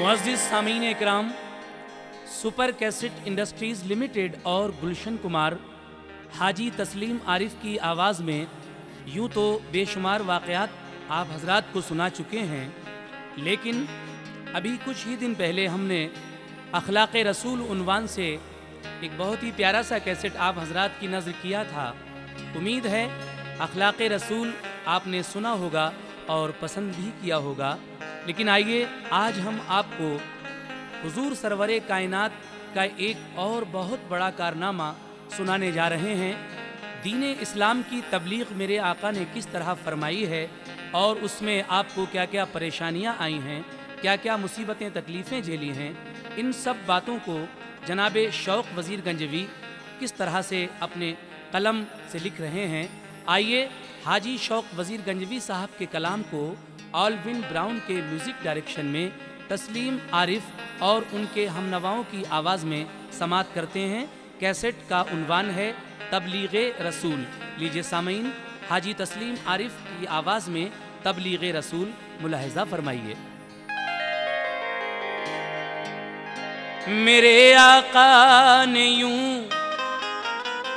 मुअज़्ज़िज़ सामीन इकराम, super cassette industries limited और गुलशन कुमार हाजी तस्लीम आरिफ की आवाज़ में यूँ तो बेशुमार वाक़यात आप हजरात को सुना चुके हैं, लेकिन अभी कुछ ही दिन पहले हमने अखलाक़ रसूल उन्वान से एक बहुत ही प्यारा सा कैसेट आप हजरात की नज़र किया था। उम्मीद है अखलाक़ रसूल आपने सुना होगा और पसंद भी किया होगा। लेकिन आइए आज हम आपको हुजूर सरवरे कायनात का एक और बहुत बड़ा कारनामा सुनाने जा रहे हैं। दीन इस्लाम की तबलीग मेरे आका ने किस तरह फरमाई है और उसमें आपको क्या क्या परेशानियां आई हैं, क्या क्या मुसीबतें तकलीफ़ें झेली हैं, इन सब बातों को जनाब शौक़ वज़ीर गंजवी किस तरह से अपने कलम से लिख रहे हैं। आइए हाजी शौक़ वज़ीर गंजवी साहब के कलाम को ऑलविन ब्राउन के म्यूज़िक डायरेक्शन में तस्लीम आरिफ और उनके हमनवाओं की आवाज़ में समात करते हैं। कैसेट का उन्वान है तबलीग़े रसूल। लीजिए सामीन, हाजी तस्लीम आरिफ की आवाज़ में तबलीग़े रसूल मुलाहिज़ा फरमाइए। मेरे आका ने यूं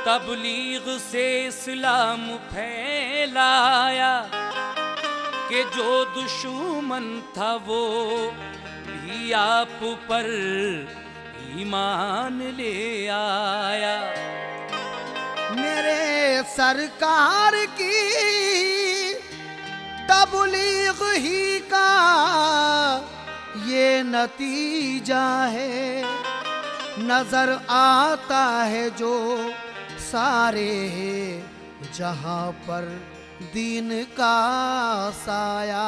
तबलीग से इस्लाम फैलाया कि जो दुश्मन था वो भी आप पर ईमान ले आया। मेरे सरकार की तबलीग ही का ये नतीजा है, नजर आता है जो सारे जहां पर दीन का साया।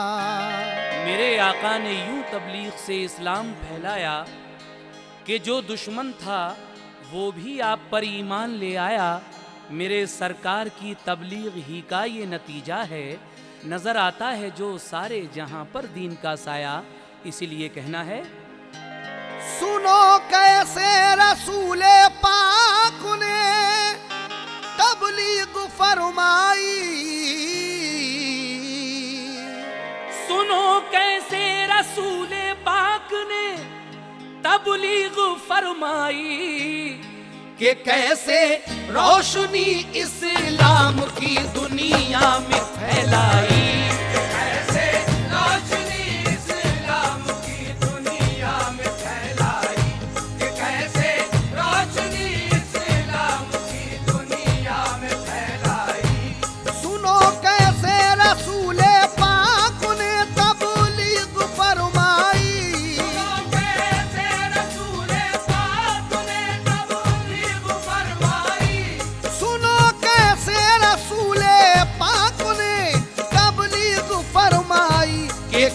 मेरे आका ने यूं तबलीग से इस्लाम फैलाया कि जो दुश्मन था वो भी आप पर ईमान ले आया। मेरे सरकार की तबलीग ही का ये नतीजा है, नजर आता है जो सारे जहां पर दीन का साया। इसीलिए कहना है, सुनो कैसे रसूले पाक ने तबलीग फरमाई, सुनो कैसे रसूले पाक ने तबलीग फरमाई कि कैसे रोशनी इस्लाम की दुनिया में फैलाई।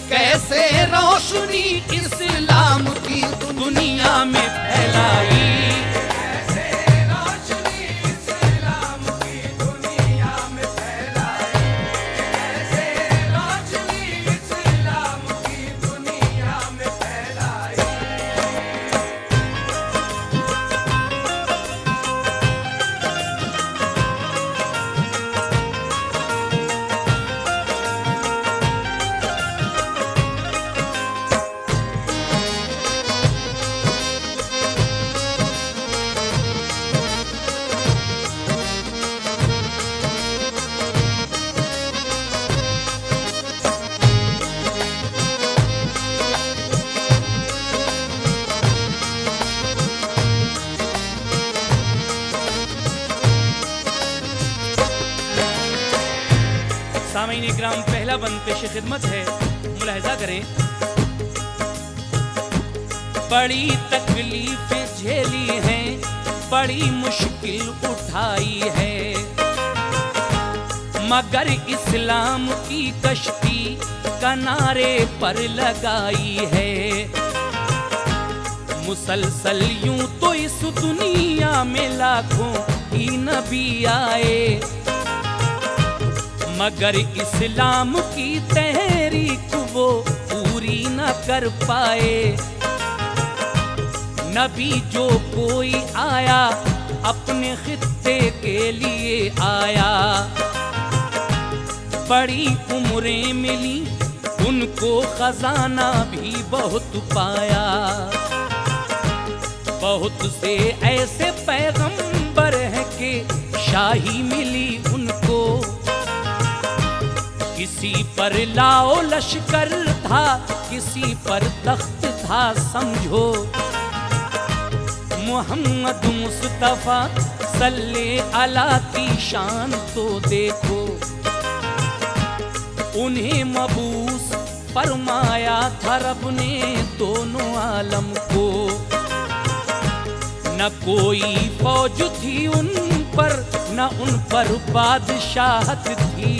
कैसे रोशनी इस्लाम की दुनिया में फैलाई। सामीन इकराम, पहला बंद पेश खिदमत है, मुलाहिज़ा करें। बड़ी तकलीफें झेली हैं, बड़ी मुश्किल उठाई है, मगर इस्लाम की कश्ती किनारे पर लगाई है। मुसलसल यूं तो इस दुनिया में लाखों ही नबी आए, मगर इस्लाम की तहरीक वो पूरी न कर पाए। नबी जो कोई आया अपने खित्ते के लिए आया, बड़ी उम्रें मिली उनको खजाना भी बहुत पाया। बहुत से ऐसे पैगंबर हैं कि शाही मिली उनको। किसी पर लाओ लश्कर था, किसी पर तख्त था समझो। मोहम्मद मुस्तफा सल्ले अला की शान तो देखो। उन्हें मबूस फरमाया था रब ने दोनों आलम को। न कोई फौज थी उन पर, न उन पर बादशाहत थी।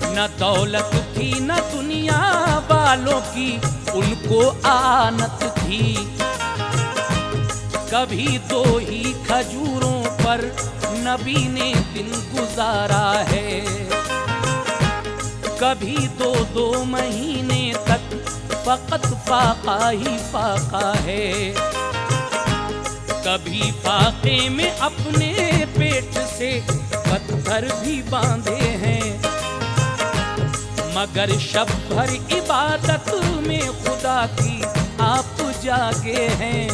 न दौलत थी न दुनिया वालों की उनको आनत थी। कभी दो ही खजूरों पर नबी ने दिन गुजारा है। कभी दो दो महीने तक फकत फाका ही फाका है। कभी फाके में अपने पेट से पत्थर भी बांधे हैं। मगर शब भर इबादत में खुदा की आप जागे हैं।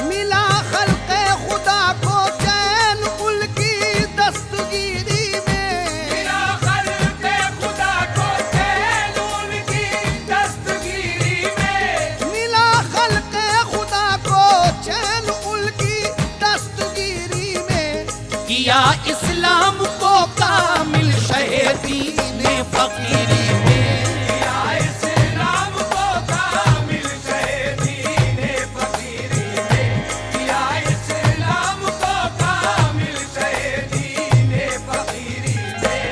मिला खल्क़े खुदा को चैन उनकी दस्तगीरी में। मिला खल्क़े खुदा को चैन उनकी दस्तगीरी में। मिला खल्क़े खुदा को चैन उनकी दस्तगीरी में। किया इस्लाम को कामिल शहीदी ने फकीरी में। किया इस्लाम को कामिल शहीदी ने फकीरी में। किया इस्लाम को कामिल शहीदी ने फकीरी में।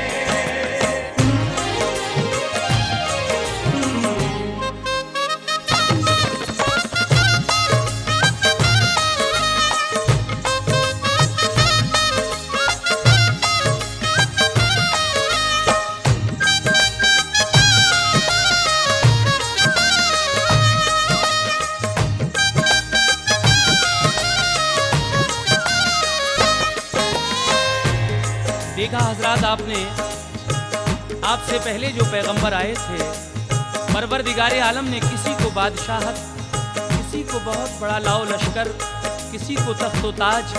देखा हजरात, आपने आपसे पहले जो पैगंबर आए थे, परवरदिगारे आलम ने किसी को बादशाहत, किसी को बहुत बड़ा लाओ लश्कर, किसी को तख्त ताज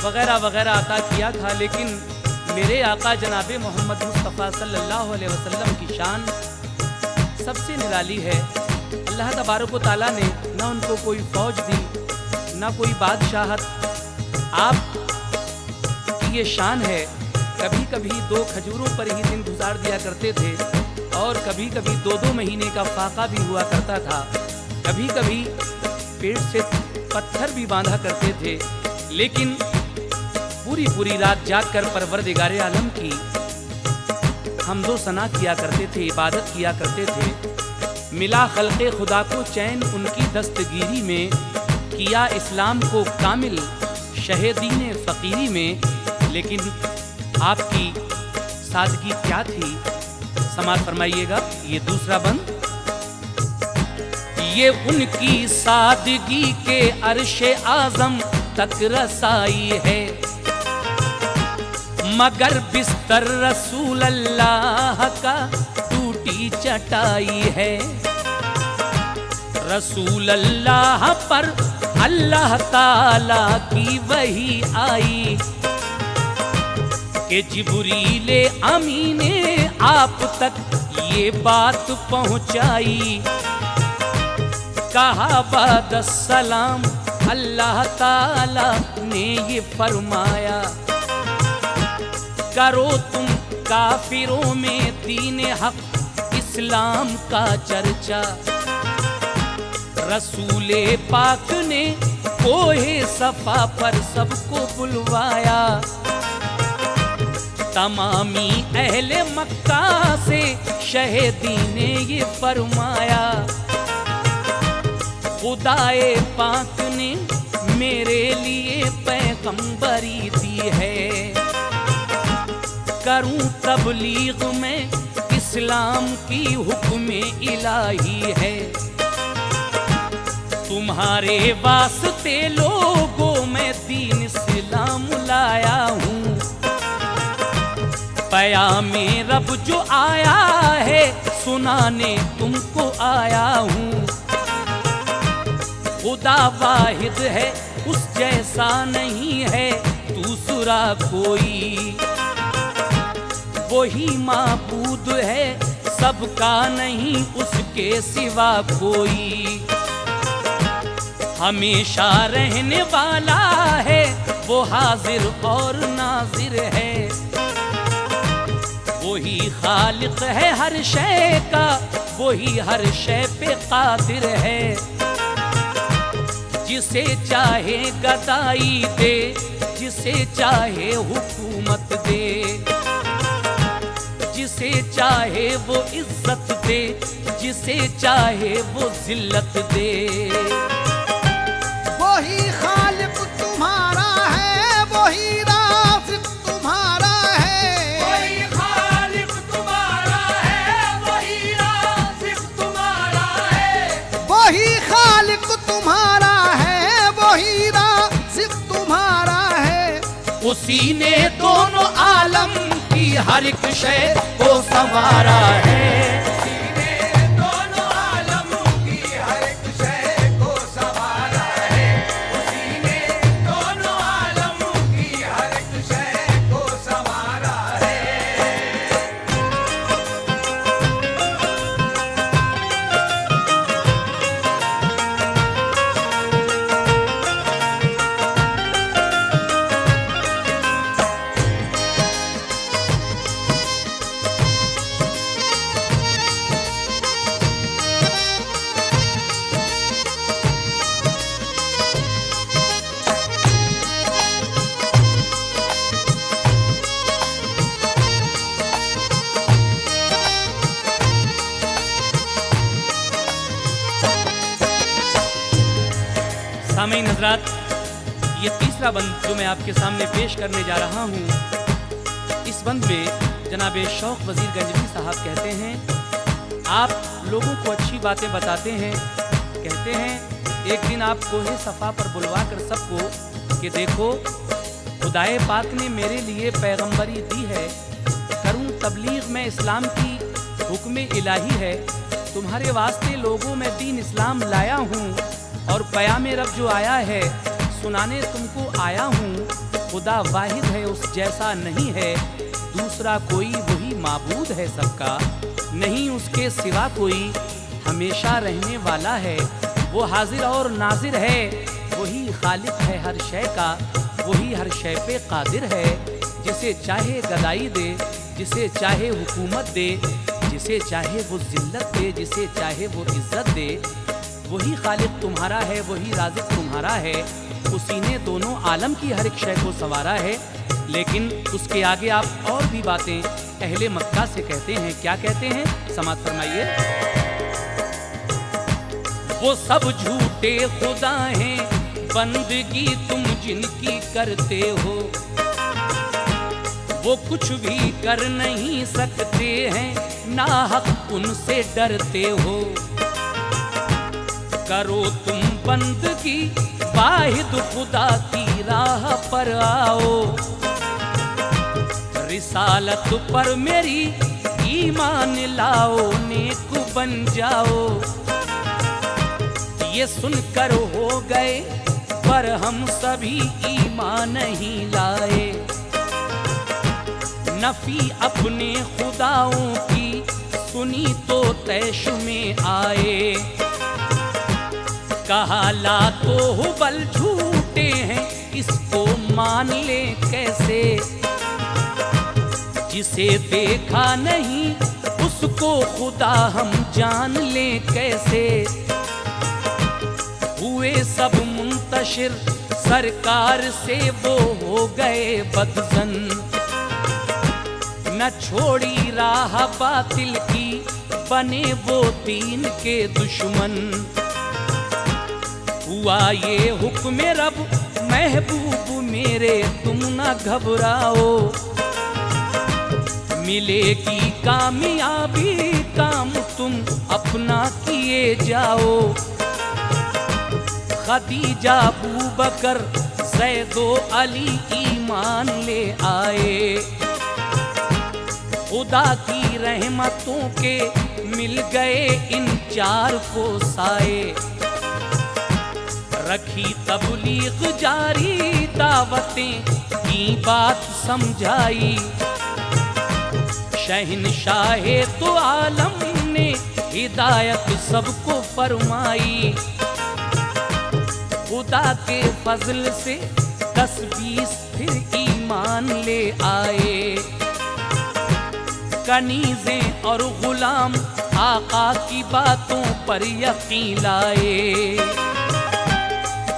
वगैरह वगैरह अता किया था। लेकिन मेरे आका जनाब मोहम्मद मुस्तफ़ा सल्लल्लाहु अलैहि वसल्लम की शान सबसे निराली है। अल्लाह तबारक व तआला ने न उनको कोई फौज दी, न कोई बादशाहत। आप ये शान है। कभी कभी दो खजूरों पर ही दिन गुजार दिया करते थे और कभी कभी दो दो महीने का फाका भी हुआ करता था। कभी कभी पेट से पत्थर भी बांधा करते थे। लेकिन पूरी पूरी रात जागकर परवरदिगारे आलम की हमदो सना किया करते थे, इबादत किया करते थे। मिला खल्क़े खुदा को चैन उनकी दस्तगीरी में। किया इस्लाम को कामिल शहीदीने फ़कीरी में। लेकिन आपकी सादगी क्या थी, समाज फरमाइएगा। ये दूसरा बंद। ये उनकी सादगी के अर्शे आज़म तक रसाई है। मगर बिस्तर रसूल अल्लाह का टूटी चटाई है। रसूल अल्लाह पर अल्लाह ताला की वही आई कि जिब्रीले अमीने आप तक ये बात पहुंचाई। कहा बाद सलाम अल्लाह ताला ने ये फरमाया, करो तुम काफिरों में दीन हक इस्लाम का चर्चा। रसूले पाक ने कोहे सफा पर सबको बुलवाया। तमामी अहले मक्का से शहीदी ने ये फरमाया, खुदाए पाक ने मेरे लिए पैगंबरी दी है। करूं तबलीग में इस्लाम की हुक्म इलाही है। तुम्हारे वास्ते लोगों में दीन इस्लाम लाया हूँ। पयामे रब जो आया है सुनाने तुमको आया हूँ। खुदा वाहिद है उस जैसा नहीं है दूसरा कोई, वही माबूद है सबका नहीं उसके सिवा कोई। हमेशा रहने वाला है वो हाजिर और नाजिर है, वही खालिक है हर शय का, वही हर शय पे कादिर है। जिसे चाहे गदाई दे, जिसे चाहे हुकूमत दे, जिसे चाहे वो इज्जत दे, जिसे चाहे वो जिल्लत दे। वही खालिक तुम्हारा है, वही राज़िक तुम्हारा है। वही खालिक तुम्हारा है, वही राज़िक तुम्हारा है। वही खालिक तुम्हारा है, वही राज़िक तुम्हारा है। उसी ने दोनों आलम की हर एक शय को संवारा है। दोनों आलम की हर एक शय को संवारा है। उसी ने दोनों आलम की हर एक शय को संवारा है। सामईन हज़रात, ये तीसरा बंद जो मैं आपके सामने पेश करने जा रहा हूँ, इस बंद में जनाब शौक वजीर गंजवी साहब कहते हैं, आप लोगों को अच्छी बातें बताते हैं। कहते हैं एक दिन आप कोहे सफ़ा पर बुलवा कर सबको कि देखो खुदाए पाक ने मेरे लिए पैगंबरी दी है, करूँ तबलीग में इस्लाम की हुक्म इलाही है, तुम्हारे वास्ते लोगों में दीन इस्लाम लाया हूँ और पयामे रब जो आया है सुनाने तुमको आया हूँ। खुदा वाहिद है उस जैसा नहीं है दूसरा कोई, वही माबूद है सबका नहीं उसके सिवा कोई। हमेशा रहने वाला है वो हाजिर और नाजिर है, वही खालिक है हर शय का, वही हर शय पे कादिर है। जिसे चाहे गदाई दे, जिसे चाहे हुकूमत दे, जिसे चाहे वो जिल्लत दे, जिसे चाहे वो इज्जत दे। वही खालिक तुम्हारा है, वही राज़िक तुम्हारा है, उसी ने दोनों आलम की हर एक शय को संवारा है। लेकिन उसके आगे आप और भी बातें अहले मक्का से कहते हैं। क्या कहते हैं, समात फरमाइए। वो सब झूठे खुदा हैं बंदगी तुम जिनकी करते हो, वो कुछ भी कर नहीं सकते हैं, नाहक उनसे डरते हो। करो तुम बंदगी वाहिद खुदा की राह पर आओ, रिसालत पर मेरी ईमान लाओ, नेक बन जाओ। ये सुनकर हो गए पर हम सभी ईमान नहीं लाए, नफी अपने खुदाओं की सुनी तो तैश में आए। कहा ला तो हुबल झूठे हैं, इसको मान ले कैसे, जिसे देखा नहीं उसको खुदा हम जान ले कैसे। हुए सब मुंतशिर सरकार से वो हो गए बदजन, न छोड़ी राह बातिल की बने वो दीन के दुश्मन। हुआ ये हुक्म रब महबूब मेरे तुम न घबराओ, मिलेगी कामयाबी काम तुम अपना किए जाओ। खदीजा अबू बकर ज़ैद अली ईमान ले आए, खुदा की रहमतों के मिल गए इन चार को साए। रखी तबलीग जारी, दावतें की बात समझाई। शहनशाहे तो आलम ने हिदायत सबको फरमाई। खुदा के फजल से 10-20 फिर ईमान ले आए। कनीज़ें और गुलाम आका की बातों पर यकीन लाए।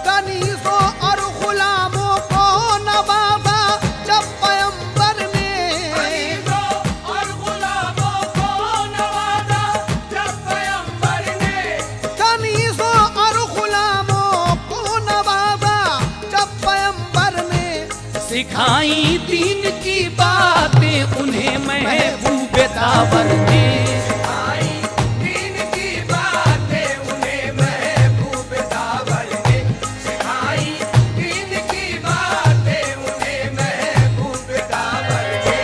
कनीज़ों और गुलामों को नवाजा जब पैगंबर ने, कनीज़ों और गुलामों को नवाजा जब पैगंबर ने, कनीज़ों और गुलामों को नवाजा जब पैगंबर ने। सिखाई दीन की बातें उन्हें महबूब दावर ने। आई दीन की बातें उन्हें महबूब दावर ने। सिखाई दीन की बातें उन्हें महबूब दावर ने।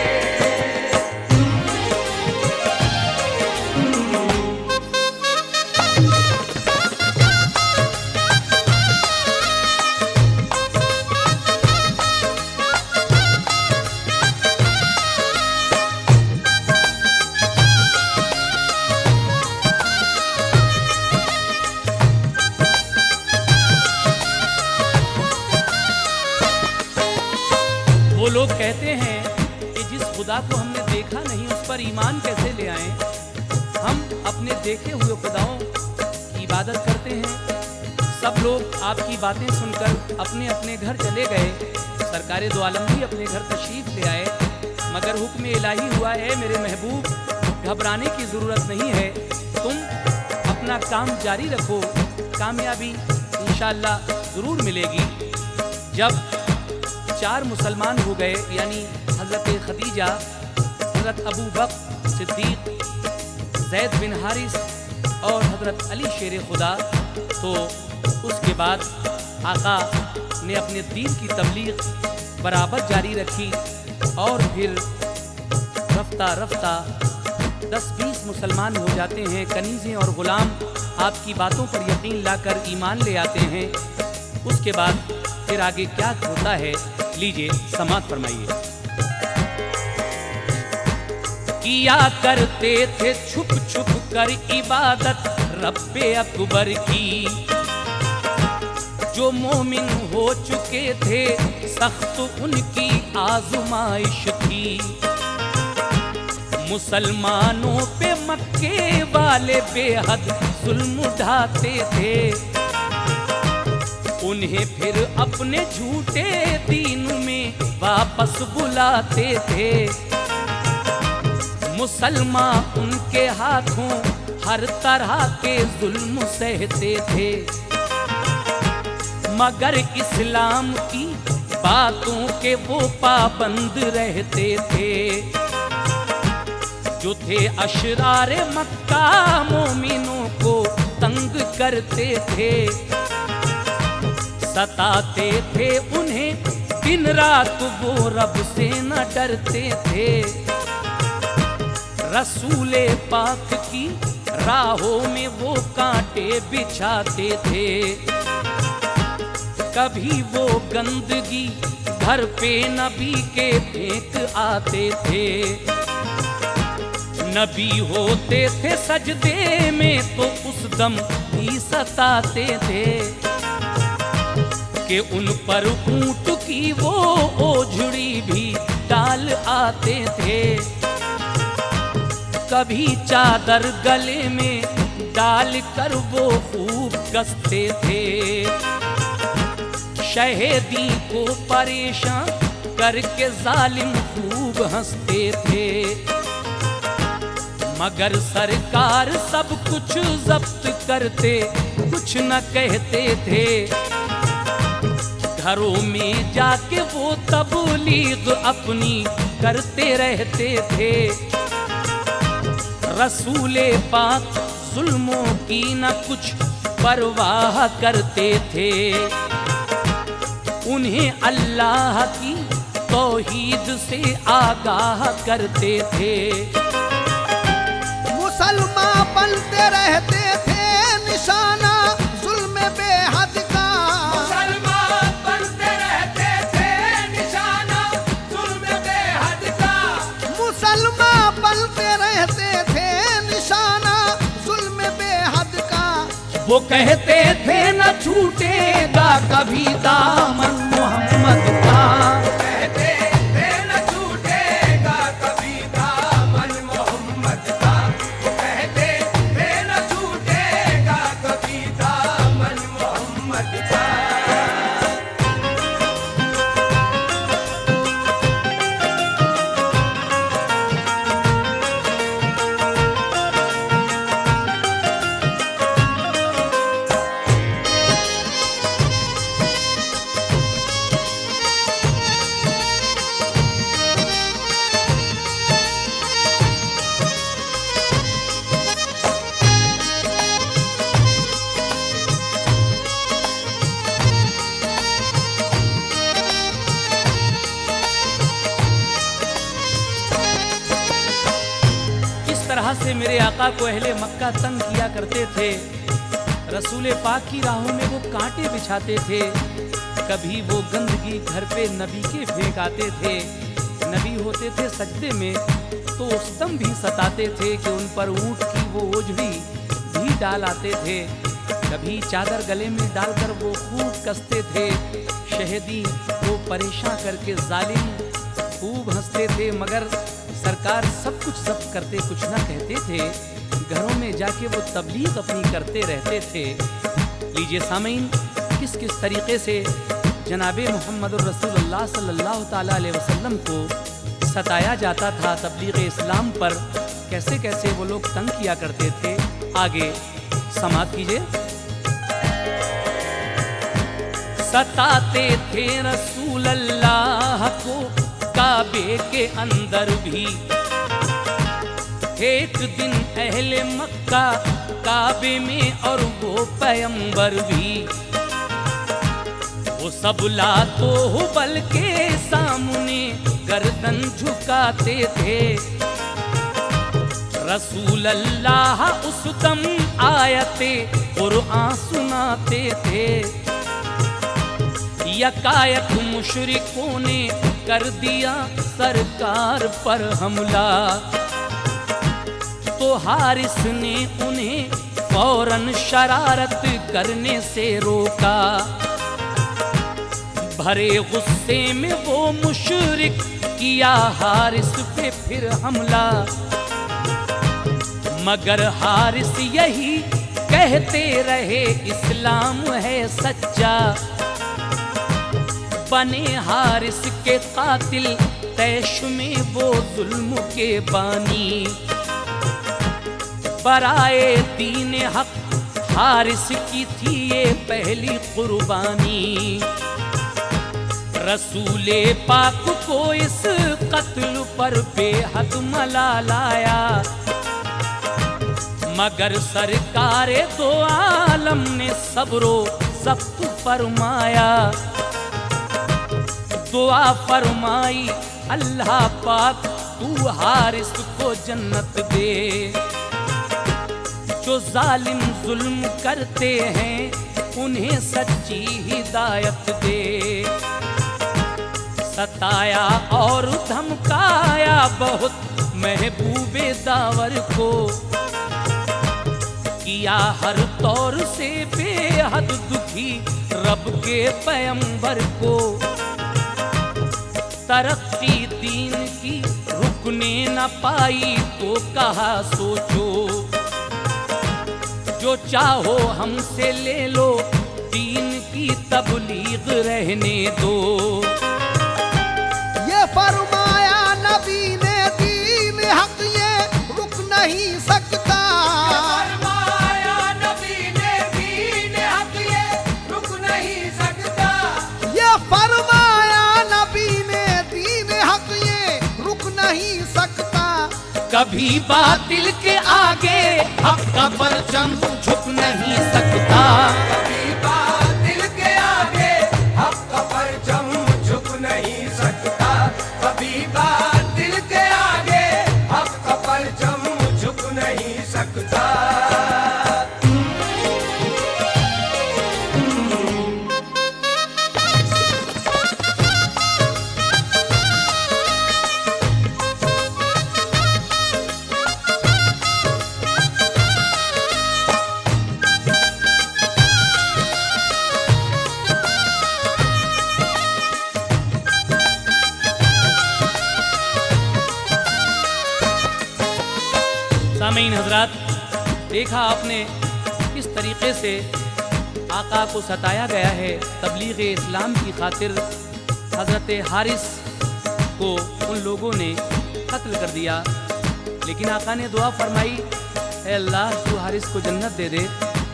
वो लोग कहते हैं कि जिस खुदा को हमने देखा नहीं उस पर ईमान कैसे ले आएं। हम अपने देखे हुए खुदाओं की इबादत करते हैं। सब लोग आपकी बातें सुनकर अपने अपने घर चले गए। सरकारे दो आलम भी अपने घर तशरीफ ले आए, मगर हुक्म इलाही हुआ है मेरे महबूब, घबराने की ज़रूरत नहीं है। तुम अपना काम जारी रखो, कामयाबी इंशाअल्लाह ज़रूर मिलेगी। जब 4 मुसलमान हो गए, यानी हज़रत खदीजा, हज़रत अबू बकर सिद्दीक, ज़ैद बिन हारिस और हज़रत अली शेर खुदा, तो उसके बाद आका ने अपने दीन की तबलीग बराबर जारी रखी। और फिर रफ्ता रफ्ता 10-20 मुसलमान हो जाते हैं। कनीज़ें और ग़ुलाम आपकी बातों पर यकीन लाकर ईमान ले आते हैं। उसके बाद फिर आगे क्या होता है, लीजिए समाअत फरमाइए। किया करते थे छुप छुप कर इबादत रब्बे अकबर की। जो मोमिन हो चुके थे सख्त उनकी आजमाइश थी। मुसलमानों पे मक्के वाले बेहद जुल्म ढाते थे। उन्हें फिर अपने झूठे दीन में वापस बुलाते थे। मुसलमान उनके हाथों हर तरह के जुल्म सहते थे, मगर इस्लाम की बातों के वो पाबंद रहते थे। जो थे अशरारे मक्का मोमिनों को तंग करते थे। सताते थे उन्हें दिन रात, वो रब से न डरते थे। रसूले पाक की राहों में वो कांटे बिछाते थे। कभी वो गंदगी घर पे नबी के फेंक आते थे। नबी होते थे सजदे में तो उस दम भी सताते थे कि उन पर ऊंट की वो ओझड़ी भी डाल आते थे। कभी चादर गले में डाल कर वो खूब कसते थे। शहीदी को परेशान करके जालिम खूब हंसते थे। मगर सरकार सब कुछ जब्त करते, कुछ न कहते थे। घरों में जाके वो तबलीग अपनी करते रहते थे। रसूले पाक जुल्मों की न कुछ परवाह करते थे। उन्हें अल्लाह की तौहीद से आगाह करते थे। वो कहते थे न छूटेगा कभी दामन मोहम्मद का। कहते थे न छूटेगा कभी दामन मोहम्मद का। कहते थे न छूटेगा कभी दामन मोहम्मद का। किस तरह से मेरे आका को अहले मक्का तंग किया करते थे। रसूल पाक की राहों में वो कांटे बिछाते थे। कभी वो गंदगी घर पे नबी के फेंक आते थे। नबी होते थे सजदे में तो उस दम भी सताते थे कि उन पर ऊंट की वो ओझड़ी भी डाल आते थे। कभी चादर गले में डालकर वो खूब कसते थे। शहदी को परेशान करके जालिम खूब हंसते थे, मगर सरकार सब कुछ सब करते कुछ ना कहते थे। घरों में जाके वो तबलीग अपनी करते रहते थे। लीजिए सामीन, किस किस तरीके से जनाबे मोहम्मद रसूलुल्लाह सल्लल्लाहु ताला अलैहि वसल्लम को सताया जाता था तबलीग इस्लाम पर, कैसे कैसे वो लोग तंग किया करते थे। आगे समाप्त कीजिए। सताते थे रसूल अल्लाह को काबे के अंदर भी। एक दिन अहले मक्का काबे में और वो पैगंबर भी। वो सब लातो हुबल के सामने गर्दन झुकाते थे। रसूल अल्लाह उस दम आयते कुरान सुनाते थे। यकायक मुशरिकों ने कर दिया सरकार पर हमला, तो हारिस ने उन्हें फौरन शरारत करने से रोका। भरे गुस्से में वो मुशरिक किया हारिस पे फिर हमला, मगर हारिस यही कहते रहे इस्लाम है सच्चा। बने हारिस के कातिल तैश में वो जुल्म के बानी। बराए दीन हक हारिस की थी ये पहली कुर्बानी। रसूले पाक को इस कत्ल पर बेहद मलाल आया, मगर सरकारे दो आलम ने सब्रो सख्त फरमाया। दुआ फरमाई अल्लाह पाक तू हारिस को जन्नत दे। जो जालिम जुल्म करते हैं उन्हें सच्ची हिदायत दे। सताया और धमकाया बहुत महबूबे दावर को, किया हर तौर से बेहद दुखी रब के पैगंबर को। तरक्की दीन की रुकने न पाई तो कहा सोचो, जो चाहो हमसे ले लो दीन की तबलीग रहने दो। ये फरमाया नबी ने दीन हक ये रुक नहीं सकता। फरमाया नबी ने दीन हक ये रुक नहीं सकता। ये फरमाया नबी ने दीन हक ये रुक नहीं सकता। कभी बातिल के आगे हक का परचम झुक नहीं सकता। कभी बातिल के आगे हक का परचम झुक नहीं सकता। कभी बातिल के आगे हक का परचम झुक नहीं सकता। सामीन हजरात, देखा आपने किस तरीके से आका को सताया गया है। तबलीग इस्लाम की खातिर हज़रत हारिस को उन लोगों ने कत्ल कर दिया, लेकिन आका ने दुआ फरमाई, ऐ अल्लाह तू हारिस को जन्नत दे दे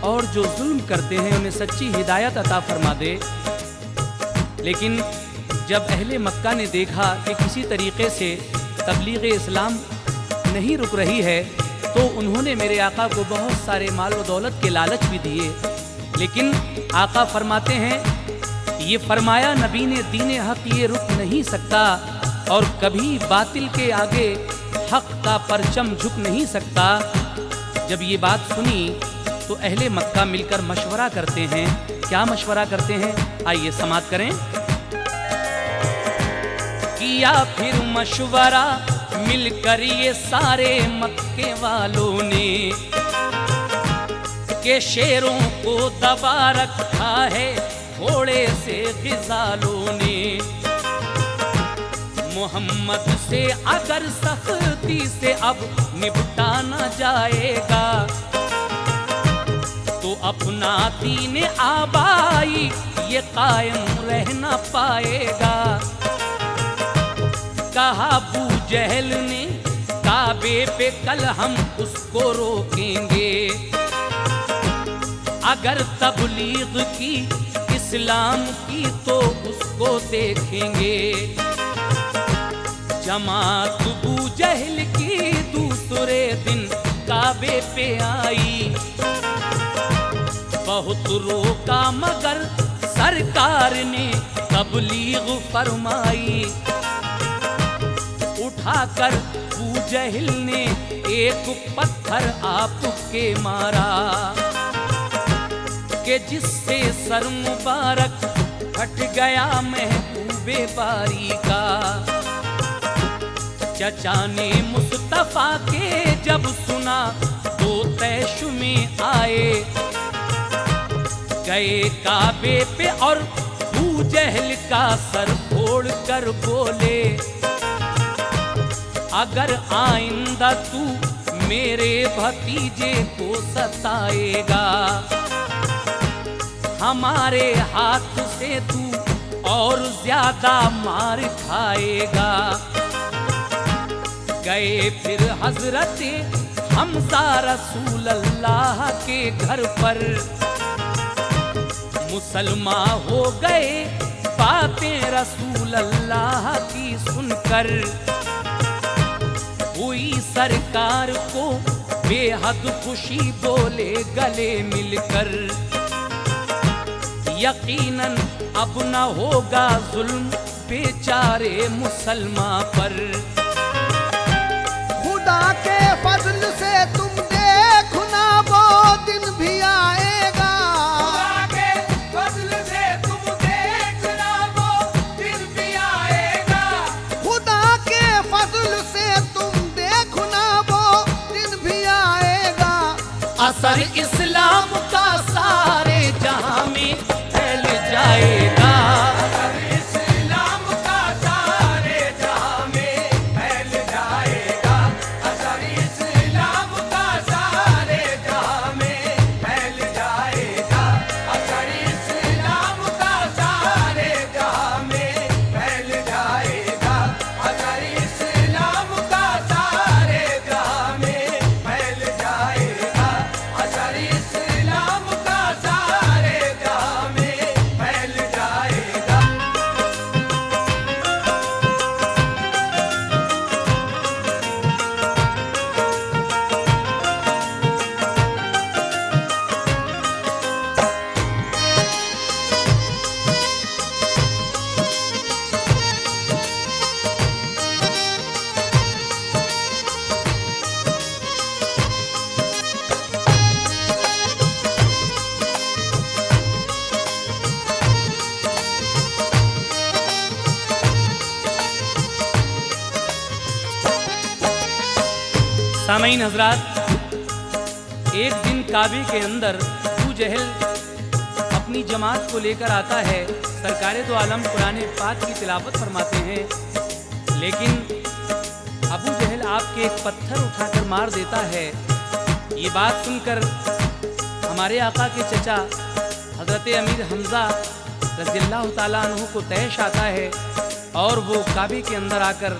और जो जुल्म करते हैं उन्हें सच्ची हिदायत अता फरमा दे। लेकिन जब अहले मक्का ने देखा कि किसी तरीके से तबलीग इस्लाम नहीं रुक रही है, तो उन्होंने मेरे आका को बहुत सारे माल व दौलत के लालच भी दिए। लेकिन आका फरमाते हैं, ये फरमाया नबी ने, दीन हक ये रुक नहीं सकता और कभी बातिल के आगे हक का परचम झुक नहीं सकता। जब ये बात सुनी तो अहले मक्का मिलकर मशवरा करते हैं। क्या मशवरा करते हैं, आइए समाअत करें। किया फिर मशवरा मिलकर ये सारे मक्के वालों ने, के शेरों को दबा रखा है घोड़े से गिजालों ने। मोहम्मद से अगर सख्ती से अब निपटा न जाएगा, तो अपना दीन आबाई ये कायम रह न पाएगा। कहा अबू जहल ने, काबे पे कल हम उसको रोकेंगे, अगर तबलीग की इस्लाम की तो उसको देखेंगे। जमात अबू जहल की दूसरे दिन काबे पे आई, बहुत रोका मगर सरकार ने तबलीग फरमाई। उठाकर अबू जहल ने एक पत्थर आपके मारा, कि जिससे सर मुबारक फट गया महबूबे बारी का। चचा ने मुस्तफा के जब सुना तो तैश में आए, गए काबे पे और अबू जहल का सर फोड़ कर बोले, अगर आइंदा तू मेरे भतीजे को सताएगा, हमारे हाथ से तू और ज्यादा मार खाएगा। गए फिर हजरत हमजा रसूल अल्लाह के घर पर, मुसलमान हो गए बातें रसूल अल्लाह की सुनकर। हुई सरकार को बेहद खुशी, बोले गले मिलकर, यकीनन अब न होगा जुल्म बेचारे मुसलमान पर। खुदा के फजल से तुम देखो ना वो दिन भी आएगा, खुदा के फजल से तुम देखना वो दिन भी आएगा। खुदा के फजल से तुम देखो ना वो दिन भी आएगा। असर इस्लाम का सारे जहां में फैल जाएगा, इस्लाम का सारे जहां में फैल जाएगा। असर इस्लाम का सारे जहां में फैल जाएगा। असर इस्लाम का सारे जहां में फैल जाएगा। असर इस्लाम का सारे जहां में फैल जाएगा। असर इस्लाम का सारे जहां में फैल जाएगा। सामीन हजरात, एक दिन काबे के अंदर अबू जहल अपनी जमात को लेकर आता है। सरकारे तो आलम कुरान पाक की तिलावत फरमाते हैं, लेकिन अबू जहल आपके एक पत्थर उठाकर मार देता है ये बात सुनकर हमारे आका के चचा हज़रत अमीर हमज़ा रज़ियल्लाहु ताला अन्हु को तैश आता है और वो काबे के अंदर आकर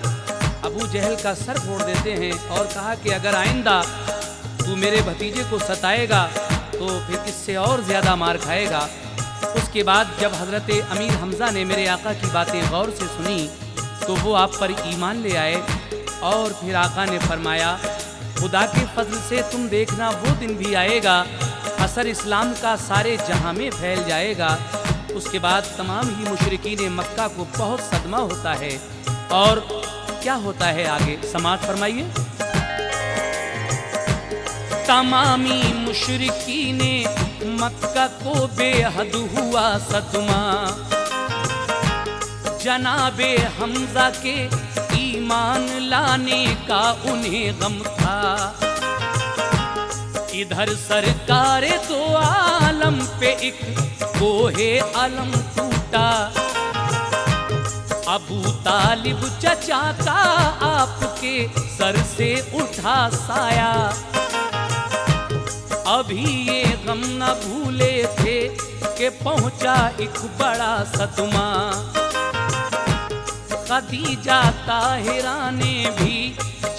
अबू जहल का सर फोड़ देते हैं और कहा कि अगर आइंदा तू मेरे भतीजे को सताएगा तो फिर इससे और ज़्यादा मार खाएगा। उसके बाद जब हज़रत अमीर हमज़ा ने मेरे आका की बातें गौर से सुनी तो वो आप पर ईमान ले आए और फिर आका ने फरमाया, खुदा के फजल से तुम देखना वो दिन भी आएगा, असर इस्लाम का सारे जहां में फैल जाएगा। उसके बाद तमाम ही मुशरिकीन मक्का को बहुत सदमा होता है। और क्या होता है आगे समाअत फरमाइए। तमामी मुशरिकीन मक्का को बेहद हुआ सदमा, जनाबे हमज़ा के ईमान लाने का उन्हें गम था। इधर सरकार दो आलम पे एक कोहे अलम टूटा, अबू तालिब चचा का आपके सर से उठा साया। अभी ये गम न भूले थे कि पहुंचा एक बड़ा सदमा। खदीजा ताहिरा ने भी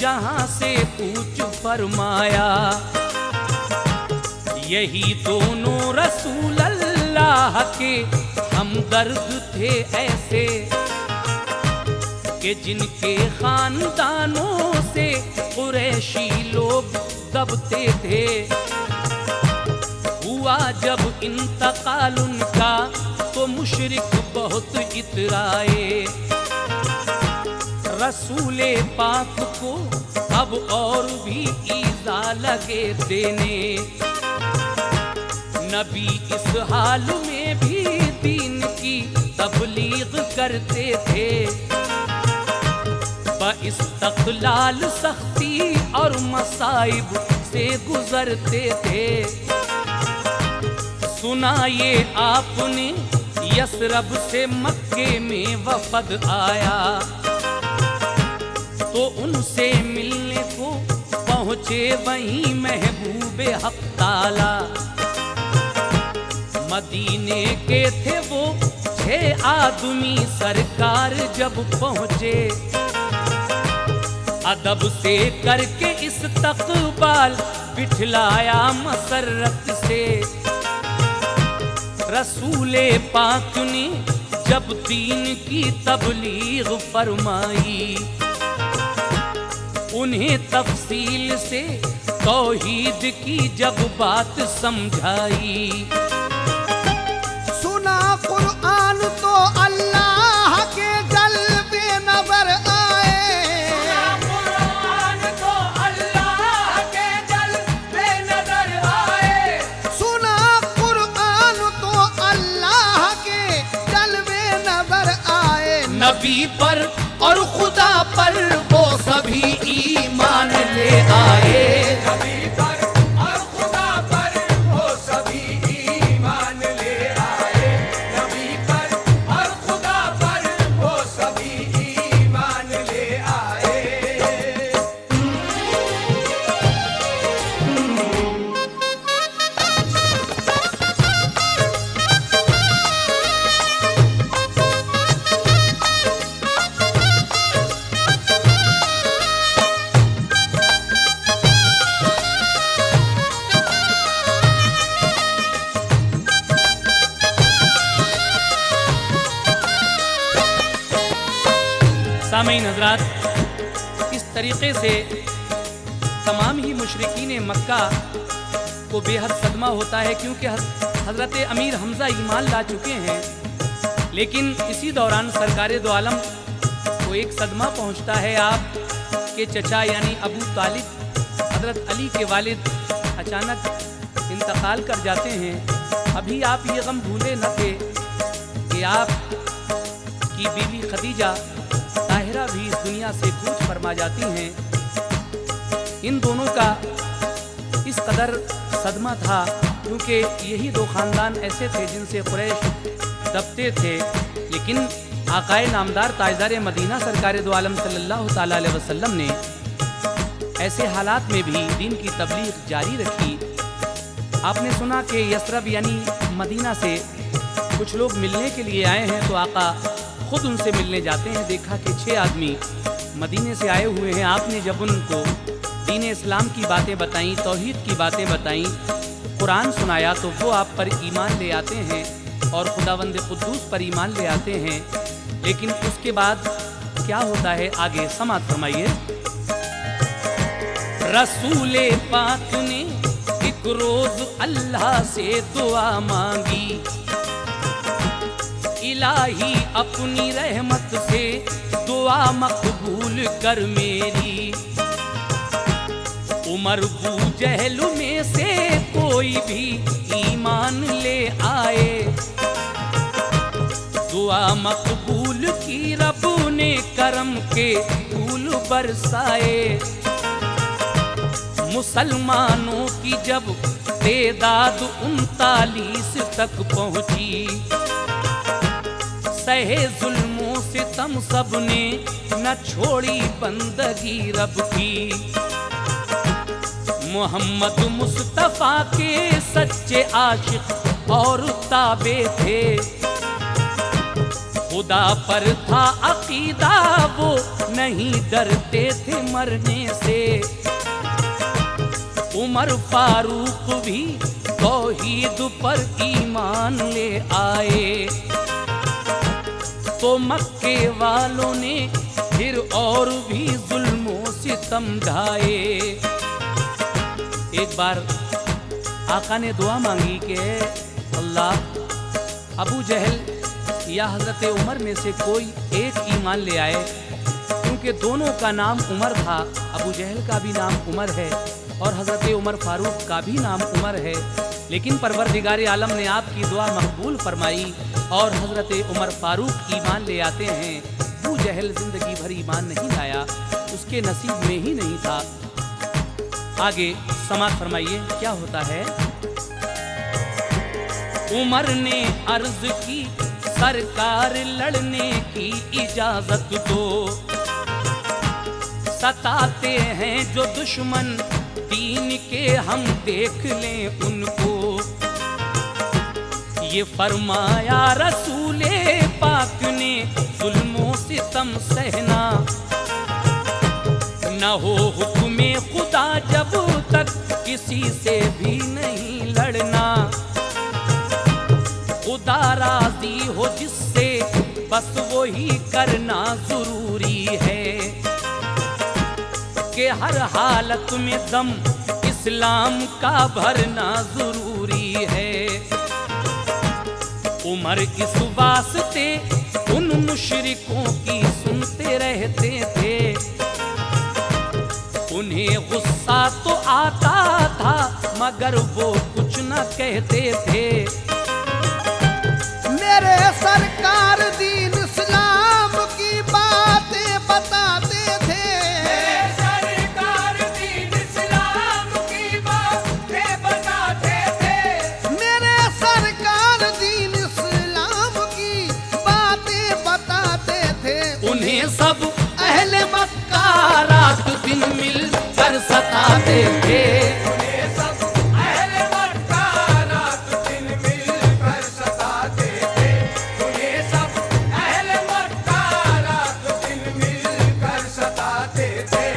जहां से पूछ फरमाया, यही दोनों रसूल अल्लाह के हमदर्द थे ऐसे कि जिनके खानदानों से कुरैशी लोग दबते थे। हुआ जब इंतकाल उनका तो मुशरिक बहुत इतराए, रसूले पाक को अब और भी ईज़ा लगे देने। नबी इस हाल में भी दीन की तबलीग करते थे, बइस्तक़लाल सख्ती और मसाइब से गुजरते थे। सुना ये आपने यसरब से मक्के में वफद आया, तो उनसे मिलने को पहुँचे वहीं महबूबे हक ताला। मदीने के थे वो 6 आदमी सरकार जब पहुँचे, अदब से करके इस्तक़बाल बिठलाया मसरत से। रसूले पाक ने जब दीन की तबलीग फरमाई, उन्हें तफसील से तौहीद की जब बात समझाई। सुना कुरान तो अल्लाह के जल्बे नजर आए, कुरान तो अल्लाह के जल्बे नजर आए। सुना कुरान तो अल्लाह के जल्बे नजर आए। नबी पर और खुदा पर वो सभी ईमान ले आए। नबी पर और खुदा पर वो सभी ईमान ले आए। नबी पर और खुदा पर वो सभी ईमान ले आए। सामीन हज़रात, इस तरीक़े से तमाम ही मुशरिकीन मक्का को बेहद सदमा होता है, क्योंकि हज़रत अमीर हमज़ा ईमान ला चुके हैं। लेकिन इसी दौरान सरकार दो आलम को एक सदमा पहुंचता है। आप के चचा यानी अबू तालिब हज़रत अली के वालिद अचानक इंतकाल कर जाते हैं। अभी आप ये गम भूले न थे कि आप की बीवी खदीजा ताहिरा भी इस दुनिया से कूच फरमा जाती हैं। इन दोनों का इस कदर सदमा था, क्योंकि यही 2 ख़ानदान ऐसे थे जिनसे कुरैश दबते थे। लेकिन आकाए नामदार ताजदार मदीना सरकार दो आलम सल्लल्लाहु ताला अलैहि वसल्लम ने ऐसे हालात में भी दीन की तबलीग जारी रखी। आपने सुना कि यसरब यानी मदीना से कुछ लोग मिलने के लिए आए हैं, तो आका खुद उनसे मिलने जाते हैं। देखा कि 6 आदमी मदीने से आए हुए हैं। आपने जब उनको दीन इस्लाम की बातें बताई, तौहीद की बातें बताई, कुरान सुनाया, तो वो आप पर ईमान ले आते हैं और खुदावंद कुद्दूस पर ईमान ले आते हैं। लेकिन उसके बाद क्या होता है, आगे समात फरमाइए। रसूले पाक ने एक रोज अल्लाह से दुआ मांगी, इलाही अपनी रहमत से दुआ मकबूल कर मेरी। उमर बू जहल में से कोई भी ईमान ले आए, दुआ मकबूल की रब ने करम के फूल बरसाए। मुसलमानों की जब तादाद 39 तक पहुंची, सहे जुल्मों से तम सब ने न छोड़ी बंदगी रब की। मोहम्मद मुस्तफा के सच्चे आशिक और ताबे थे, खुदा पर था अकीदा वो नहीं डरते थे मरने से। उमर फारूक भी तौहीद पर ईमान ले आए, तो मक्के वालों ने फिर और भी जुल्मों से समझाए। एक बार आका ने दुआ मांगी कि अल्लाह, अबू जहल या हज़रत उमर में से कोई एक ईमान ले आए, क्योंकि दोनों का नाम उमर था। अबू जहल का भी नाम उमर है और हज़रत उमर फारूक का भी नाम उमर है। लेकिन परवरदिगार आलम ने आपकी दुआ मकबूल फरमाई और हज़रत उमर फारूक ईमान ले आते हैं। अबू जहल जिंदगी भर ईमान नहीं लाया, उसके नसीब में ही नहीं था। आगे समात फरमाइए क्या होता है। उमर ने अर्ज की सरकार लड़ने की इजाजत दो, सताते हैं जो दुश्मन दीन के हम देख लें उनको। ये फरमाया रसूले पाक ने जुल्मों सितम सहना, न हो हुक्मे खुदा जब तक किसी से भी नहीं लड़ना। खुदा राजी हो जिससे बस वो ही करना जरूरी है, कि हर हालत में दम इस्लाम का भरना जरूरी है। उमर इस वास्ते उन मुशरिकों की सुनते रहते थे, उन्हें गुस्सा तो आता था मगर वो कुछ न कहते थे। मेरे सरकार दीन इस्लाम की बातें बताते थे, सरकार दीन इस्लाम की बातें बताते थे। मेरे सरकार दीन इस्लाम की बातें बताते थे। उन्हें सब अहले मक्का रात दिन मिल कर सताते थे। उन्हें सब अहले मक्का रात दिन मिलकर सताते थे। उन्हें सब अहले मक्का रात दिन मिलकर सताते थे।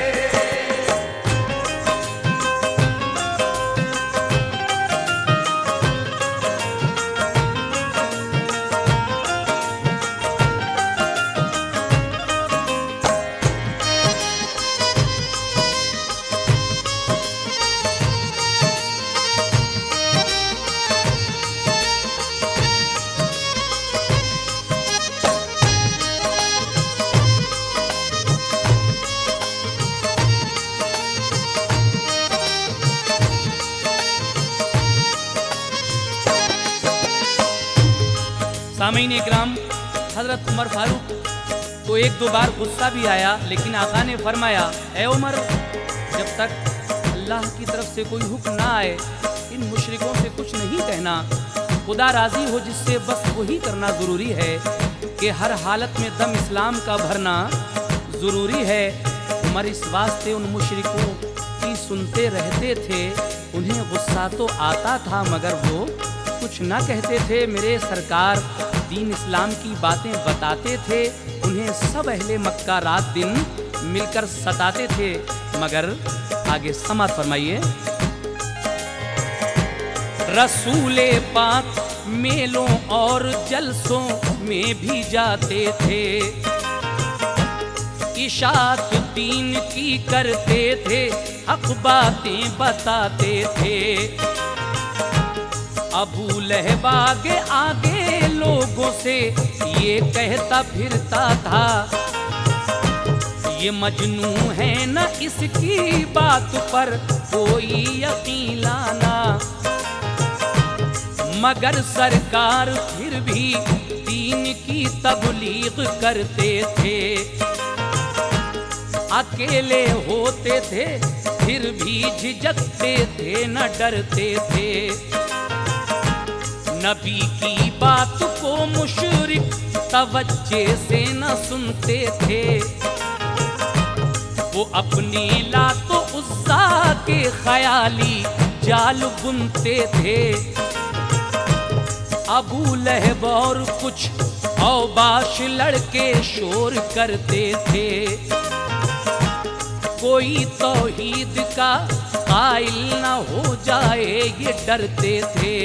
सामीन इकराम, हजरत उमर फारूक को एक दो बार गुस्सा भी आया, लेकिन आका ने फरमाया, ए उमर, जब तक अल्लाह की तरफ से कोई हुक्म ना आए इन मुशरिकों से कुछ नहीं कहना। खुदा राजी हो जिससे बस वही करना ज़रूरी है, कि हर हालत में दम इस्लाम का भरना ज़रूरी है। उमर इस वास्ते उन मुशरिकों उनकी सुनते रहते थे। उन्हें गुस्सा तो आता था मगर वो कुछ ना कहते थे। मेरे सरकार दीन इस्लाम की बातें बताते थे। उन्हें सब अहले मक्का रात दिन मिलकर सताते थे। मगर आगे समात फरमाइए। रसूले पाक मेलों और जलसों में भी जाते थे। इशात दीन की करते थे, हक बातें बताते थे। अबू लहब आगे आगे लोगों से ये कहता फिरता था, ये मजनू है न इसकी बात पर कोई यकीन लाना। मगर सरकार फिर भी दीन की तबलीग करते थे। अकेले होते थे फिर भी झिझकते थे न डरते थे। नबी की बात को मुशरिक तवज्जे से न सुनते थे। वो अपने लातो उस्सा के ख्याली जाल बुनते थे। अबू लहब और कुछ औबाश लड़के शोर करते थे। कोई तौहीद का कायल न हो जाए ये डरते थे।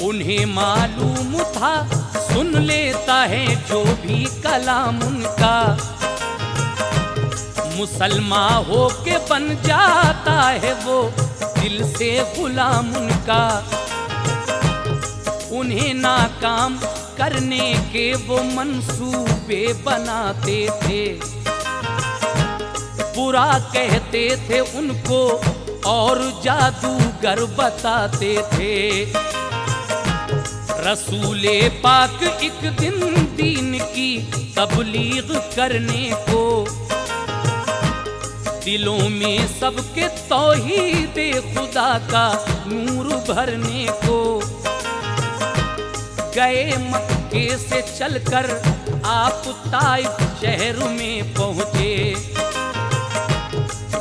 उन्हें मालूम था सुन लेता है जो भी कलाम उनका। मुसलमान हो के बन जाता है वो दिल से गुलाम उनका। उन्हें नाकाम करने के वो मंसूबे बनाते थे। बुरा कहते थे उनको और जादूगर बताते थे। रसूले पाक एक दिन दीन की तबलीग करने को, दिलों में सबके तौहीद खुदा का नूर भरने को गए। मक्के से चलकर आप ताइफ शहर में पहुँचे।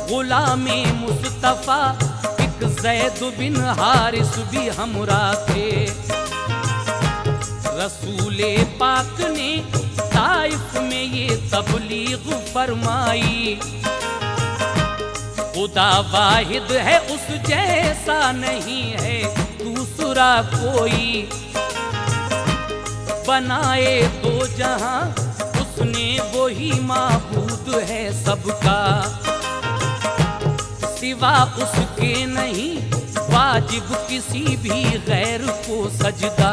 गुलामे मुस्तफा एक ज़ैद बिन हारिस भी हमरा थे। रसूले पाक ने ताइफ में ये तबलीग फरमाई, खुदा वाहिद है उस जैसा नहीं है दूसरा कोई। बनाए दो जहां उसने वही माबूद है सबका। सिवा उसके नहीं वाजिब किसी भी गैर को सजदा।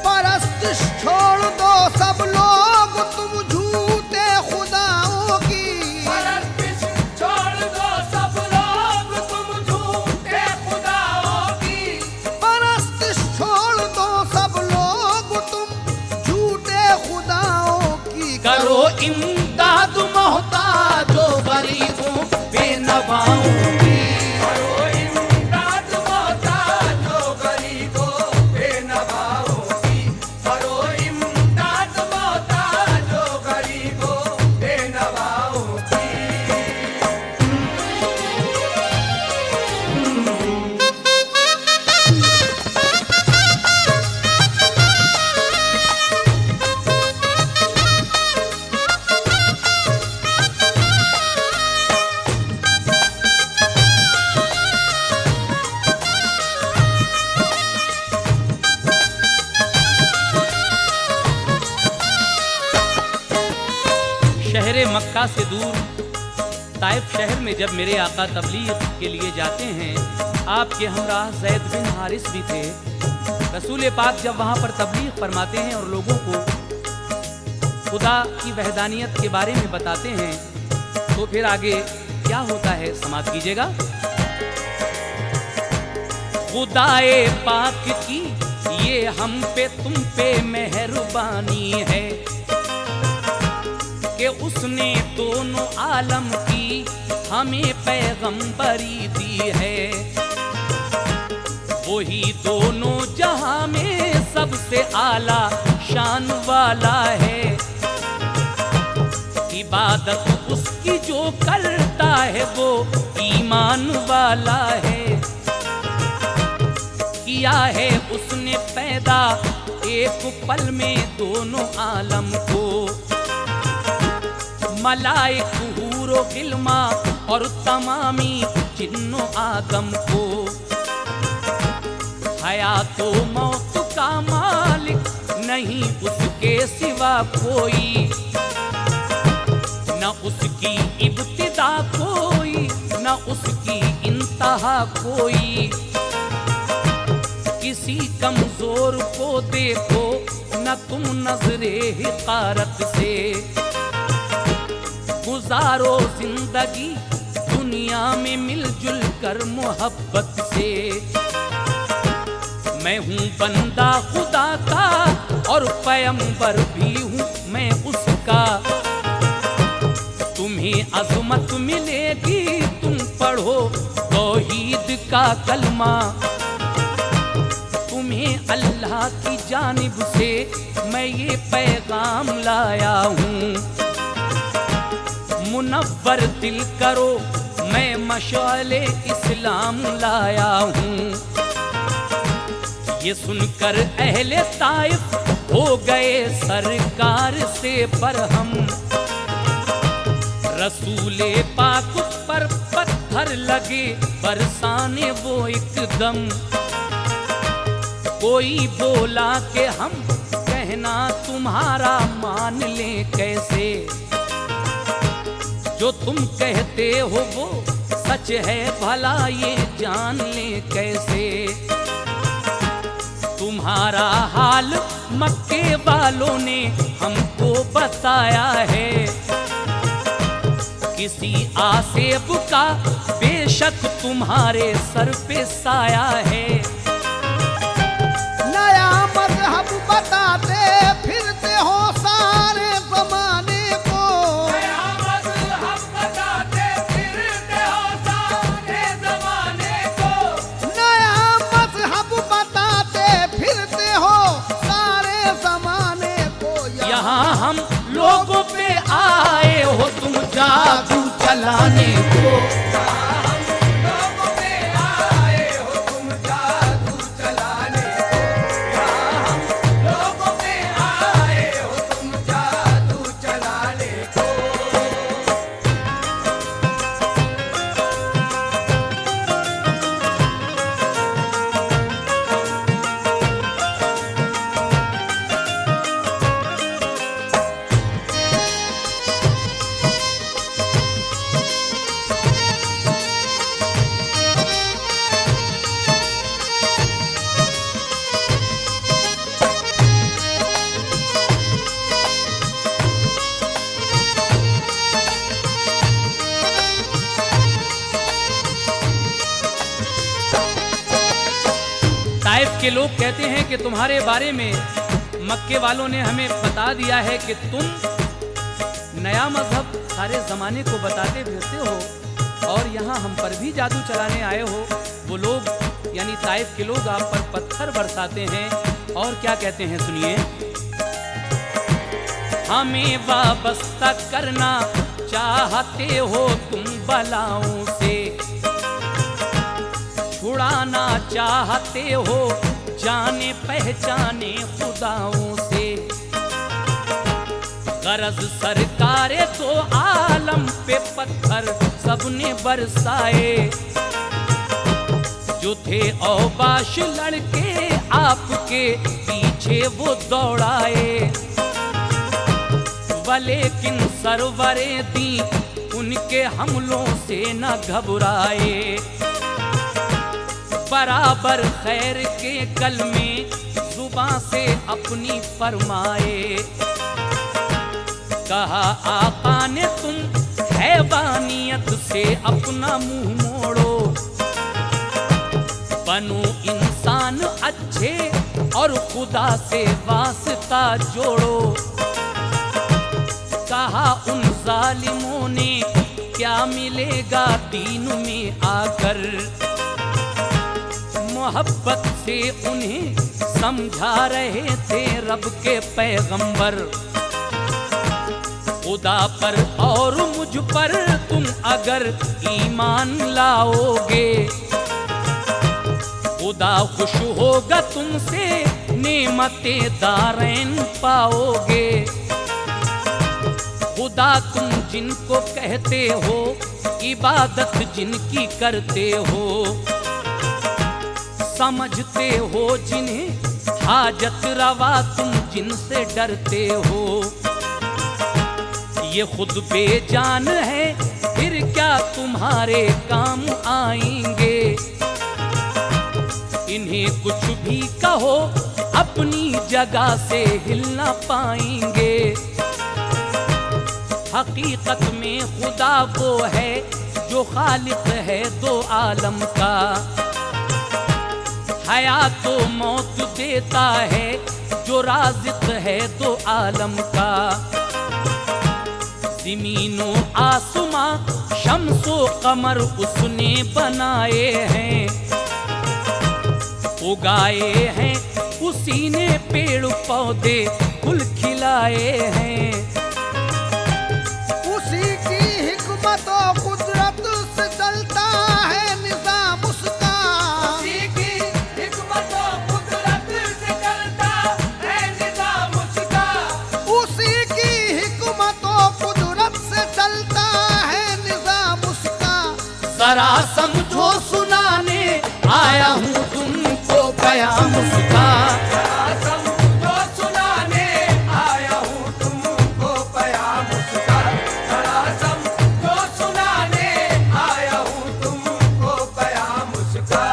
परस्तिश छोड़ दो सब लोग तुम झूठे खुदाओं की। परस्तिश छोड़ दो सब लोग तुम झूठे खुदाओं की। परस्तिश छोड़ दो सब लोग तुम झूठे खुदाओं की। करो इमदाद मोहताजों गरीबों बेनवाओं की। करो इमदाद मोहताजों गरीबों बेनवाओं की। करो इमदाद मोहताजों गरीबों बेनवाओं की। शहर मक्का से दूर ताइफ शहर में जब मेरे आका तबलीग के लिए जाते हैं, आपके हमराह ज़ैद बिन हारिस भी थे। रसूल पाक जब वहाँ पर तबलीग फरमाते हैं और लोगों को खुदा की वहदानियत के बारे में बताते हैं, तो फिर आगे क्या होता है समाप्त कीजिएगा। खुदाए पाक की ये हम पे तुम पे मेहरबानी है कि उसने दोनों आलम की हमें पैगंबरी दी है। वही दोनों जहां में सबसे आला शान वाला है। इबादत उसकी जो करता है वो ईमान वाला है। किया है उसने पैदा एक पल में दोनों आलम को, मलाइक हूरो गिल्मा और तमामी जिन्नो आदम को। हयातो मौत का मालिक नहीं उसके सिवा कोई, न उसकी इब्तिदा कोई न उसकी इंतहा कोई। किसी कमजोर को देखो न तुम नजरे हिकारत से, गुजारो जिंदगी दुनिया में मिलजुल कर मोहब्बत से। मैं हूँ बंदा खुदा का और पैगंबर भी हूँ मैं उसका। तुम्हें अज़मत मिलेगी तुम पढ़ो तौहीद का कलमा। तुम्हें अल्लाह की जानिब से मैं ये पैगाम लाया हूँ। मुनव्वर दिल करो मैं मशाले इस्लाम लाया हूँ। ये सुनकर अहले ताइफ हो गए सरकार से बरहम। रसूले पाक पर पत्थर लगे बरसाने वो एकदम। कोई बोला कि हम कहना तुम्हारा मान ले कैसे, जो तुम कहते हो वो सच है भला ये जान ले कैसे। तुम्हारा हाल मक्के वालों ने हमको बताया है, किसी आसेब का बेशक तुम्हारे सर पे साया है। नया मजहब बताते फिरते हो सारे जमाने को, नया मज़हब बताते फिरते हो सारे ज़माने को। नया मजहब बताते फिरते हो सारे जमाने को। यहाँ हम लोगों पे आए हो तुम जादू चलाने को। लोगों पे आए हो तुम जादू चलाने को। लोगों पे आए हो तुम जादू चलाने को। ताइफ के लोग कहते हैं कि तुम्हारे बारे में मक्के वालों ने हमें बता दिया है कि तुम नया मजहब सारे जमाने को बताते फिरते हो और यहाँ हम पर भी जादू चलाने आए हो। वो लोग यानी ताइफ के लोग आप पर पत्थर बरसाते हैं और क्या कहते हैं सुनिए। हमें वाबस्ता करना चाहते हो तुम बलाओं से, छुड़ाना चाहते हो जाने पहचाने खुदाओं से। गरज सरकारे तो आलम पे पत्थर सबने बरसाए, जो थे औबाश लड़के आपके पीछे वो दौड़ाए। लेकिन सरवरे दी उनके हमलों से न घबराए, बराबर खैर के कलमे जुबां से अपनी फरमाए। कहा आका ने तुम हैवानियत से अपना मुंह मोड़ो, बनो इंसान अच्छे और खुदा से वास्ता जोड़ो। कहा उन जालिमों ने क्या मिलेगा दीन में आकर, मोहब्बत से उन्हें समझा रहे थे रब के पैगंबर। खुदा पर और मुझ पर तुम अगर ईमान लाओगे, खुदा खुश होगा तुमसे, नेमते दारैन पाओगे। खुदा तुम जिनको कहते हो, इबादत जिनकी करते हो, समझते हो जिन्हें हाजत रवा तुम जिनसे डरते हो। ये खुद बेजान है फिर क्या तुम्हारे काम आएंगे। इन्हें कुछ भी कहो अपनी जगह से हिल ना पाएंगे। हकीकत में खुदा वो है जो खालिक है दो आलम का, हयात तो मौत देता है जो राज़िक है दो आलम का। ज़मीनो आसमां शम्सो कमर उसने बनाए हैं, उगाए हैं उसी ने पेड़ पौधे फूल खिलाए हैं। उसी की हिकमत और कुदरत से चलता है निज़ाम उसका। उसी की हिकमत और कुदरत से चलता है निज़ाम उसका। उसी की हिकमत और कुदरत से चलता है निज़ाम उसका। जरा समझो सुनाने आया हूँ तुमको बयान उसका। समझो सुनाने आया हूँ तुमको बयान उसका। जरा समझो सुनाने आया हूँ तुमको बयान उसका।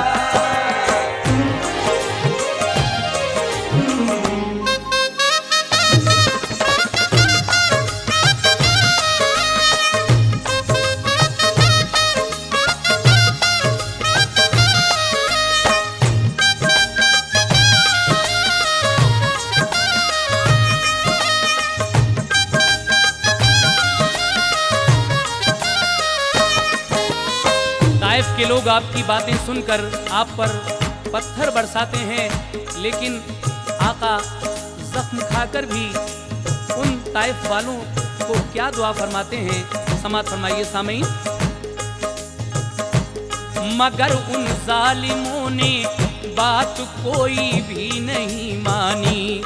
ताइफ के लोग आपकी बातें सुनकर आप पर पत्थर बरसाते हैं, लेकिन आका जख्म खाकर भी उन ताइफ वालों को क्या दुआ फरमाते हैं, समात फरमाइए सामीन। मगर उन जालिमों ने बात कोई भी नहीं मानी,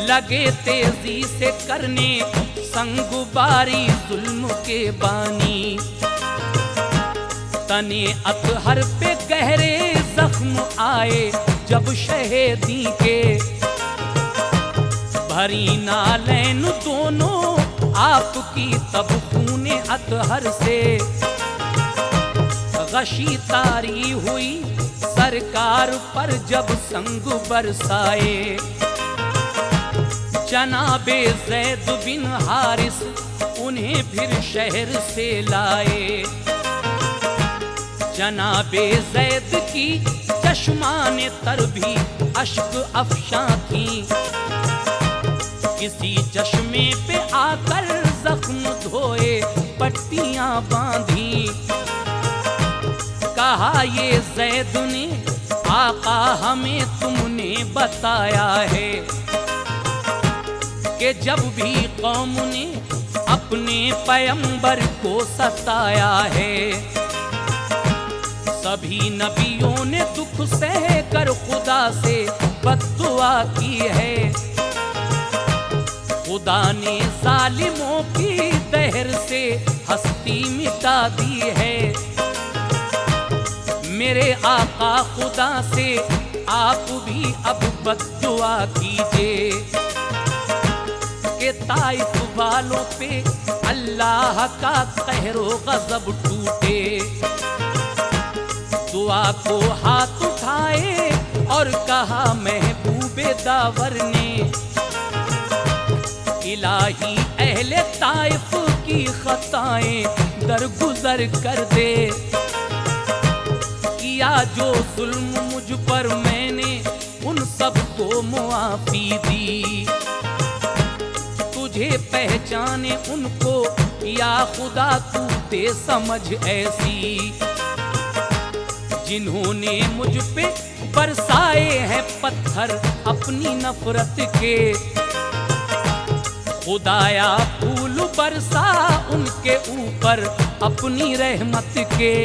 लगे तेजी से करने संगुबारी जुल्म के बानी। तने अतहर पे गहरे जख्म आए जब शहीदी के, भरी नालैन दोनों आपकी तब खूने अतहर से। गशी तारी हुई सरकार पर जब संग बरसाए, जनाबे ज़ैद बिन हारिस उन्हें फिर शहर से लाए। जनाबे ज़ैद की चश्माने तर भी अश्क अफशां थी, किसी चश्मे पे आकर जख्म धोए पट्टियां बांधी। कहा ये ज़ैद ने आका हमें तुमने बताया है कि जब भी कौम ने अपने पैगंबर को सताया है, सभी नबियों ने दुख सह कर खुदा से बद्दुआ की है। खुदा ने जालिमों की दहर से हस्ती मिटा दी है। मेरे आका खुदा से आप भी अब बद्दुआ कीजिए कि ताइफ वालों पे अल्लाह का कहरो गज़ब टूटे। दुआ को हाथ उठाए और कहा महबूबे दावर ने, इलाही अहले ताइफ की खताएं दरगुजर कर दे। किया जो जुल्म मुझ पर मैंने उन सब को मुआफी दी। तुझे पहचाने उनको या खुदा तू दे समझ ऐसी, जिन्होंने मुझ पे बरसाए हैं पत्थर अपनी नफरत के। खुदाया बरसा उनके ऊपर अपनी रहमत के।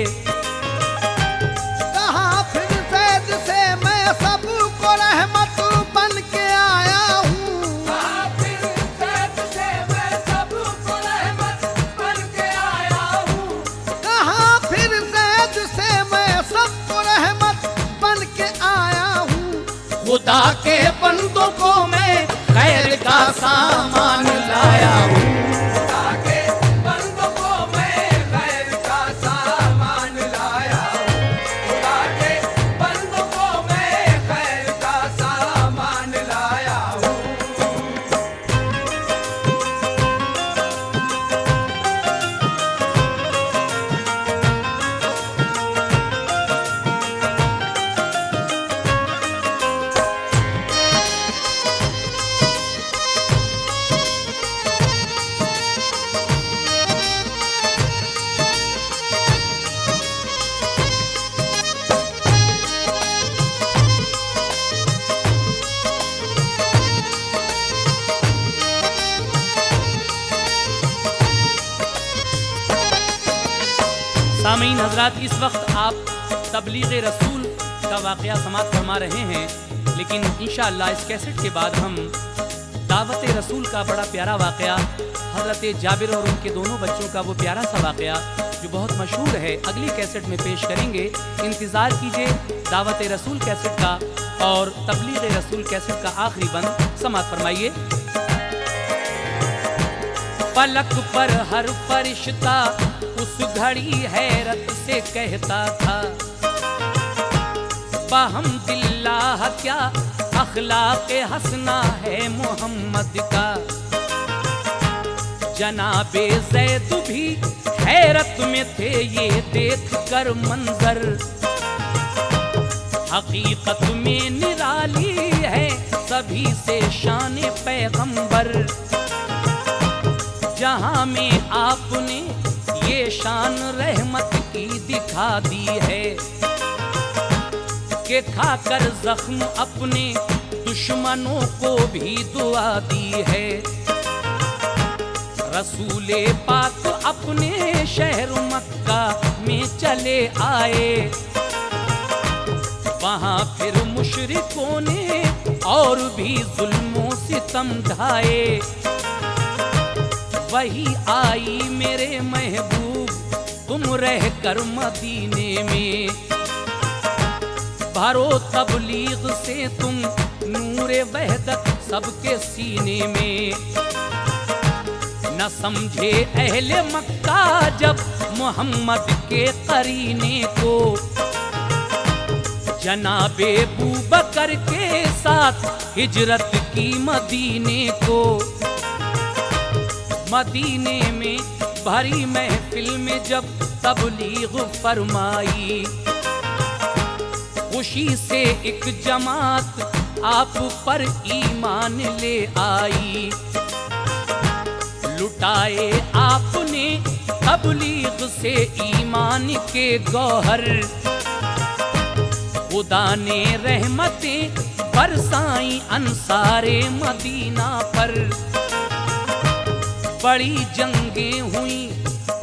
कहा फिर फैज से मैं सबको रहमत बन के आया हूँ। कहा फिर फैज से मैं सबको रहमत बन के आया हूँ। कहा फिर फैज से मैं सबको रहमत बन के आया हूँ। खुदा के बंदों को मैं खैर का सामान लाया हूँ। खुदा के बंदों को मैं खैर का सामान लाया हूँ। खुदा के बंदों को मैं खैर का सामान लाया हूँ। सामीन हजरात, इस वक्त आप तबलीग रसूल का वाक़या समाअत फरमा रहे हैं, लेकिन इंशाअल्लाह इस कैसेट के बाद हम दावत रसूल का बड़ा प्यारा वाक़या हज़रत जाबिर और उनके दोनों बच्चों का वो प्यारा सा वाक़या जो बहुत मशहूर है अगली कैसेट में पेश करेंगे। इंतज़ार कीजिए दावत रसूल कैसेट का और तबलीग रसूल कैसेट का आखिरी बंद समाअत फरमाइए। पलक पर हर फरिश्ता उस घड़ी हैरत से कहता था, बहम्दिल्लाह क्या अखलाक़े हसना है मोहम्मद का। जनाबे ज़ैद भी हैरत में थे ये देख कर मंजर, हकीकत में निराली है सभी से शान पैगंबर। जहां में आपने ये शान रहमत की दिखा दी है कि खाकर जख्म अपने दुश्मनों को भी दुआ दी है। रसूले पाक अपने शहर मक्का में चले आए, वहां फिर मुशरिकों ने और भी जुल्मों सितम ढाए। वही आई मेरे महबूब तुम रह कर मदीने में, भरो तबलीग से तुम नूरे वहदत सबके सीने में। न समझे अहले मक्का जब मोहम्मद के करीने को, जनाबे अबू बकर के साथ हिजरत की मदीने को। मदीने में भरी महफिल में जब तबलीग फरमाई, खुशी से एक जमात आप पर ईमान ले आई। लुटाए आपने तबलीग से ईमान के गौहर, खुदा ने रहमतें बरसाई अंसारे मदीना पर। बड़ी जंगें हुई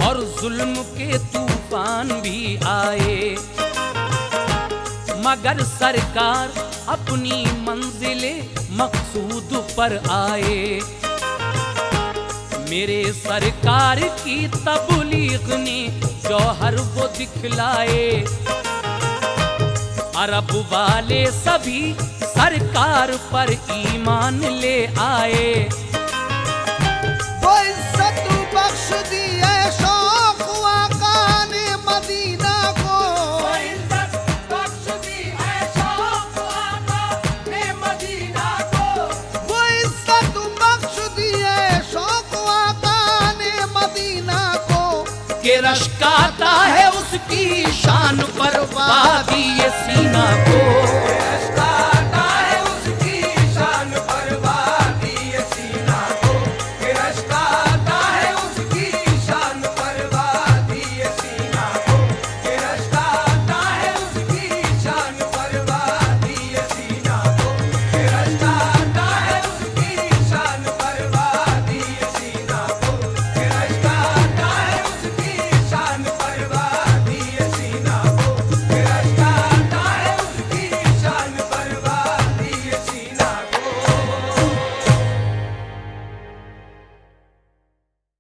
और जुल्म के तूफान भी आए, मगर सरकार अपनी मंजिले मकसूद पर आए। मेरे सरकार की तबलीग ने जौहर वो दिखलाए, अरब वाले सभी सरकार पर ईमान ले आए। वो इज्जत बख्श दी है शौक आका ने मदीना को। वो इज्जत बख्श दी है शौक आका ने मदीना को। वो इज्जत बख्श दी है शौक आका ने मदीना को। के रश्काता है उसकी शान पर वादी ये सीना को।